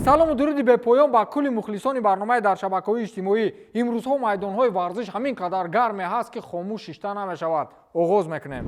салому дуруди бепоён ба кулли мухлисони барномаи дар шабакаҳои иҷтимоӣ. Имрӯзҳо майдонҳои варзиш ҳамин қадар гарме ҳаст ки хомӯш шишта намешавад. оғоз мекунем.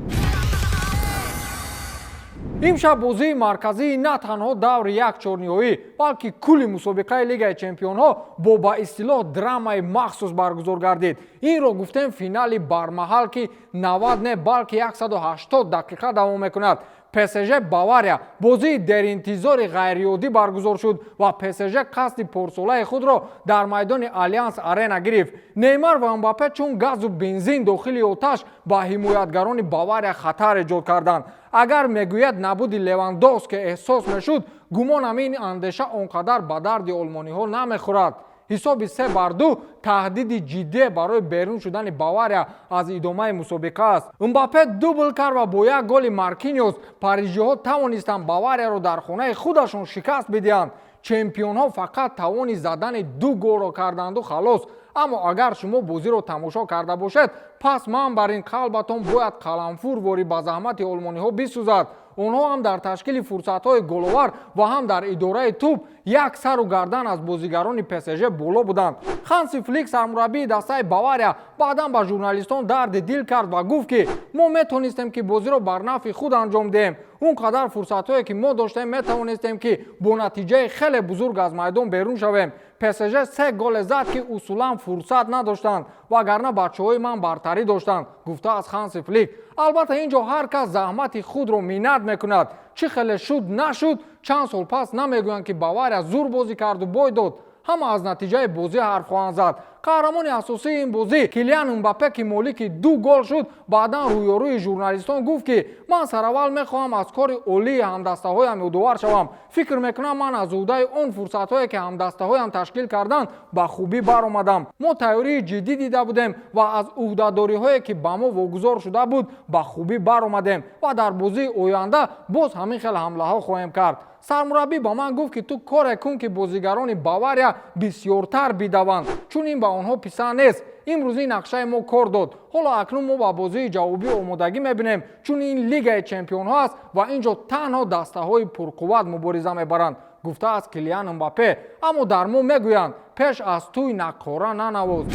имшаб бозии марказии на танҳо даври як чорниҳоӣ, балки кулли мусобиқаи Лигаи чемпионҳо бо ба истилоҳ драмаи махсус баргузор гардид. инро гуфтем финали бармаҳал ки 90 не балки 180 дақиқа давом мекунад. ПСЖ Бавария бозии деринтизори ғайриоддӣ баргузор шуд ва ПСЖ қасди порсолаи худро дар майдони Алlianz Arena гирифт. Неймар ва Мбаппе чун газу бензин дохили оташ ба ҳимоятгарони Бавария хатар эҷод карданд. агар мегӯяд набуди Левандовски эҳсос мешуд, гумонам ин андеша он қадар ба дарди олмониҳо намехӯрад. ҳисоби 3-2 таҳдиди ҷиддие барои берун шудани Бавария аз идомаи мусобиқа аст. Мбаппе дубл кард ва бо як голи Маркиньос парижиҳо тавонистанд Баварияро дар хонаи худашон шикаст бидиҳанд. чемпионҳо фақат тавони задани 2 голро карданду халос. аммо агар шумо бозиро тамошо карда бошед, пас ман бар ин қалбатон бояд қаламфур вори ба заҳмати олмониҳо бисӯзад. онҳо ҳам дар ташкили фурсатҳои головар ва ҳам дар идораи туп як сару гардан аз бозигарони ПСЖ боло буданд. Ханси Флик сармураббии дастаи Бавария баъдан ба журналистон дарди дил кард ва гуфт ки мо метавонистем ки бозиро бар нафи худ анҷом диҳем. он қадар фурсатҳое ки мо доштем метавонистем ки бо натиҷаи хеле бузург аз майдон берун шавем. ПСЖ 3 голе зад ки усулан фурсат надоштанд, вагарна бачаҳои ман бартарӣ доштанд, гуфтааст Ханси Флик. албатта инҷо ҳар кас заҳмати худро миннат мекунад. чӣ хеле шуд нашуд, чанд сол пас намегӯянд ки Бавария зур бозӣ карду бой дод. ҳама аз натиҷаи бозӣ ҳарф хоҳанд зад. қаҳрамони асосии ин бозӣ Килиан Мбаппе ки молики 2 гол шуд, баъдан рӯёрӯи журналистон гуфт ки ман сараввал мехоҳам аз кори олии ҳамдастаҳоям ёдовар шавам. фикр мекунам ман аз ӯҳдаи он фурсатҳое ки ҳамдастаҳоям ташкил карданд ба хубӣ баромадам. мо тайёрии ҷиддӣ дида будем ва аз ӯҳдадориҳое ки ба мо вогузор шуда буд ба хубӣ баромадем ва дар бозии оянда боз ҳамин хел ҳамлаҳо хоҳем кард. сармураббӣ ба ман гуфт ки ту коре кун ки бозигарони Бавария бисёртар бидаванд, чун ин ба онҳо писанд нест. имрӯз ин нақшаи мо кор дод. ҳоло акнун мо ба бозии ҷавобӣ омодагӣ мебинем, чун ин Лигаи чемпионҳо аст ва инҷо танҳо дастаҳои пурқувват мубориза мебаранд, гуфтааст Килиан Мбаппе. аммо дар мо мегӯянд пеш аз туй накора нанавоз.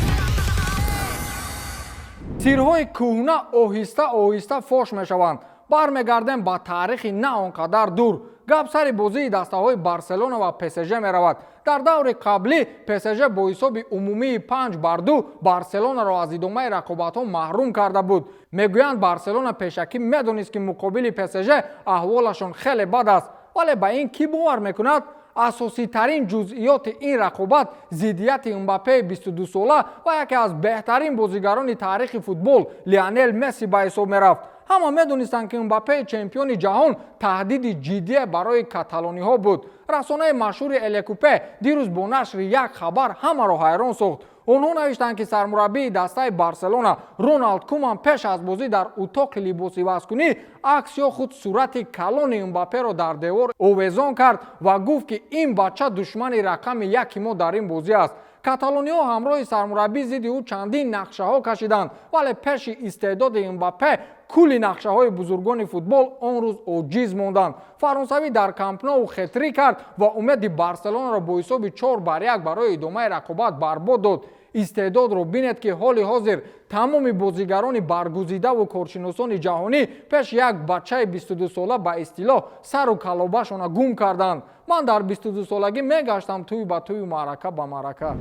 сирҳои кӯҳна оҳиста оҳиста фош мешаванд. бармегардем ба таърихи на он қадар дур. гап сари бозии дастаҳои Барселона ва ПСЖ меравад. дар даври қаблӣ ПСЖ бо ҳисоби умумии 5-2 Барселонаро аз идомаи рақобатҳо маҳрум карда буд. мегӯянд Барселона пешакӣ медонист ки муқобили ПСЖ аҳволашон хеле бад аст. вале ба ин кӣ бовар мекунад? асоситарин ҷузъиёти ин рақобат зиддияти Мбаппеи 22-сола ва яке аз беҳтарин бозигарони таърихи футбол Лионел Месси ба ҳисоб мерафт. ҳама медонистанд ки Мбаппе чемпиони ҷаҳон таҳдиди ҷиддие барои каталониҳо буд. расонаи машҳури Элекупе дирӯз бо нашри як хабар ҳамаро ҳайрон сохт. онҳо навиштанд ки сармураббии дастаи Барселона Роналд Куман пеш аз бозӣ дар утоқи либосивазкунӣ акс ё худ сурати калони Мбапперо дар девор овезон кард ва гуфт ки ин бача душмани рақами 1 мо дар ин бозӣ аст. каталониҳо ҳамроҳи сармураббӣ зидди ӯ чандин нақшаҳо кашиданд, вале пеши истеъдоди Мбаппе кулли нақшаҳои бузургони футбол он рӯз оҷиз монданд. фаронсавӣ дар Камп Ноу хетрик кард ва умеди Барселонаро бо ҳисоби 4-1 барои идомаи рақобат барбод дод. истеъдодро бинед ки ҳоли ҳозир тамоми бозигарони баргузидаву коршиносони ҷаҳонӣ пеш як бачаи 22-сола ба истилоҳ сару калобашона гум карданд. ман дар 22-солагӣ мегаштам туй ба туй, маърака ба маърака.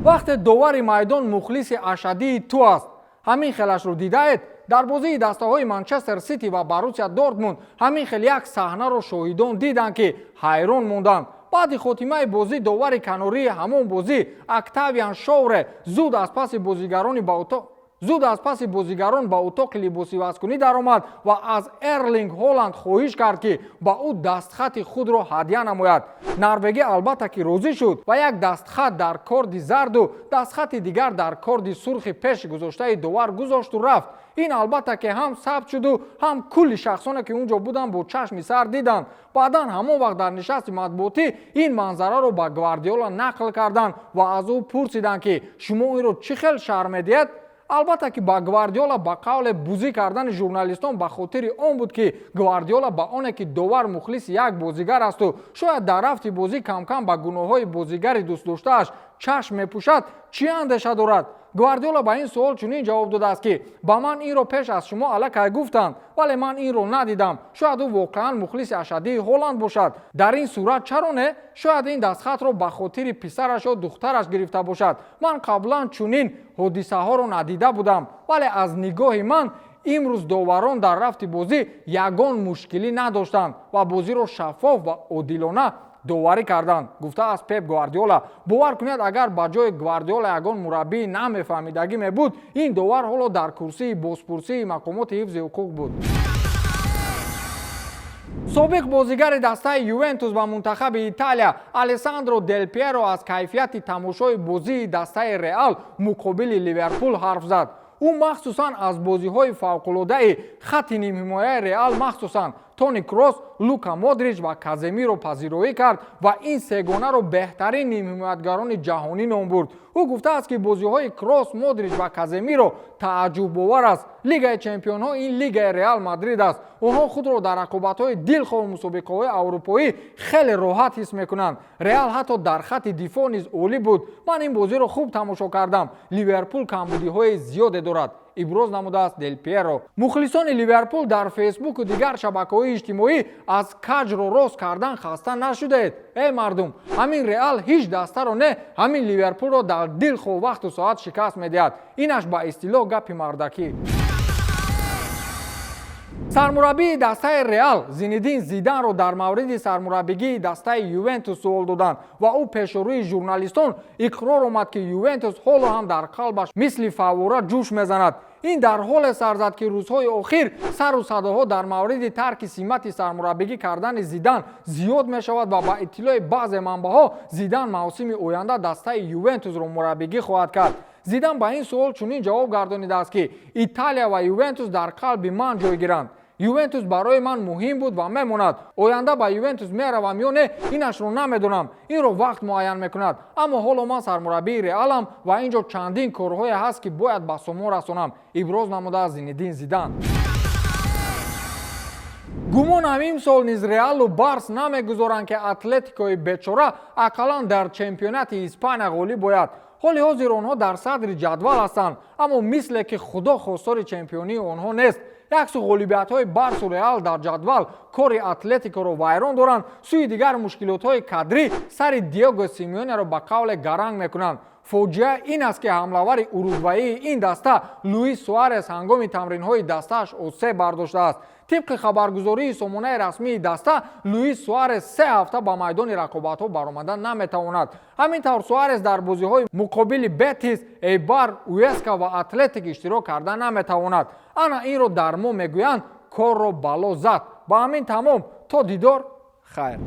вақте довари майдон мухлиси ашадии ту аст. ҳамин хелашро дидаед? дар бозии дастаҳои Манчестер Сити ва Борусия Дортмунд ҳамин хел як саҳнаро шоҳидон диданд ки ҳайрон монданд. баъди хотимаи бозӣ довари канории ҳамон бозӣ Октавиан Шоуре зуд аз паси бозигарон ба утоқи либосивазкунӣ даромад ва аз Эрлинг Ҳоланд хоҳиш кард ки ба ӯ дастхати худро ҳадя намояд. норвегӣ албатта ки розӣ шуд ва як дастхат дар корди зарду дастхати дигар дар корди сурхи пеши гузоштаи довар гузошту рафт. ин албатта ки ҳам сабт шуду ҳам кулли шахсоне ки унҷо буданд бо чашми сар диданд. баъдан ҳамон вақт дар нишасти матбуотӣ ин манзараро ба Гвардиола нақл карданд ва аз ӯ пурсиданд ки шумо инро чӣ хел шарҳ медиҳед? албатта ки ба Гвардиола ба қавле бузӣ кардани журналистон ба хотири он буд ки Гвардиола ба оне ки довар мухлиси як бозигар асту шояд дар рафти бозӣ кам-кам ба гуноҳҳои бозигари дӯстдоштааш чашм мепӯшад, чӣ андеша дорад? Гвардиола ба ин суол чунин ҷавоб додааст ки ба ман инро пеш аз шумо аллакай гуфтанд, вале ман инро надидам. Шояд ӯ воқеан мухлиси ашадии Ҳоланд бошад. Дар ин сурат чаро не? Шояд ин дастхатро ба хотири писараш ё духтараш гирифта бошад. Ман қаблан чунин ҳодисаҳоро надида будам, вале аз нигоҳи ман имрӯз доварон дар рафти бозӣ ягон мушкилӣ надоштанд ва бозиро шаффоф ва одилона доварӣ карданд, гуфтааст Пеп Гвардиола. бовар кунед агар ба ҷои Гвардиола ягон мураббии намефаҳмидагӣ мебуд, ин довар ҳоло дар курсии бозпурсии мақомоти ҳифзи ҳуқуқ буд. собиқ бозигари дастаи Ювентус ва мунтахаби Италия Алессандро Дел Пьеро аз кайфияти тамошои бозии дастаи Реал муқобили Ливерпул ҳарф зад. ӯ махсусан аз бозиҳои фавқулодаи хатти нимҳимояи Реал махсусан Тони Крос, Лука Модрич ва Каземиро пазироӣ кард ва ин сегонаро беҳтарин нимҳимоятгарони ҷаҳонӣ ном бурд. ӯ гуфтааст ки бозиҳои Крос, Модрич ва Каземиро тааҷҷубовар аст. Лигаи чемпионҳо ин лигаи Реал Мадрид аст. онҳо худро дар рақобатҳои дилхор мусобиқаҳои аврупоӣ хеле роҳат ҳис мекунанд. Реал ҳатто дар хатти дифоъ низ олӣ буд. ман ин бозиро хуб тамошо кардам. Ливерпул камбудиҳои зиёде дорад, иброз намудааст Дел Пьеро. мухлисони Ливерпул дар фейсбуку дигар шабакаҳои иҷтимоӣ аз каҷро рост кардан хаста нашудед. мардум, ҳамин Реал ҳеҷ дастаро не, ҳамин Ливерпулро дар дилхор вақту соат шикаст медиҳад. инаш ба истилоҳ гапи мардакӣ. сармураббии дастаи Реал Зинедин Зиданро дар мавриди сармураббигии дастаи Ювентус суол доданд ва ӯ пешрӯи журналистон иқрор омад ки Ювентус ҳоло ҳам дар қалбаш мисли фаввора ҷӯш мезанад. ин дар ҳоле сар зад ки рӯзҳои охир сару садоҳо дар мавриди тарки симати сармураббигӣ кардани Зидан зиёд мешавад ва ба иттилои баъзе манбаъҳо Зидан мавсими оянда дастаи Ювентусро мураббигӣ хоҳад кард. Зидан ба ин суол чунин ҷавоб гардонидааст ки Италия ва Ювентус дар қалби ман ҷойгиранд. Ювентус барои ман муҳим буд ва мемонад. оянда ба Ювентус меравам ё не, инашро намедонам. инро вақт муайян мекунад. аммо ҳоло ман сармураббии Реалам ва ин ҷо чандин корҳое ҳаст ки бояд ба сомо расонам, иброз намудааст Зинедин Зидан. гумонам имсол низ Реалу Барс намегузоранд ки Атлетикои бечора ақаллан дар чемпионати Испания ғолиб бояд. ҳоли ҳозир онҳо дар садри ҷадвал ҳастанд, аммо мисле ки худо хостори чемпионии онҳо нест. яксу ғолибиятҳои Барсу Реал дар ҷадвал кори Атлетикоро вайрон доранд, сӯи дигар мушкилотҳои кадрӣ сари Диего Симеонеро ба қавле гаранг мекунанд. фоҷиа ин аст ки ҳамлавари уругваии ин даста Луис Суарес ҳангоми тамринҳои дастааш осеб бардоштааст. тибқи хабаргузории сомонаи расмии даста Луис Суарес 3 ҳафта ба майдони рақобатҳо баромада наметавонад. ҳамин тавр Суарес дар бозиҳои муқобили Бетис, Эйбар, Уэска ва Атлетик иштирок карда наметавонад. ана инро дар мо мегӯянд корро бало зад. ба ҳамин тамом, то дидор, хайр.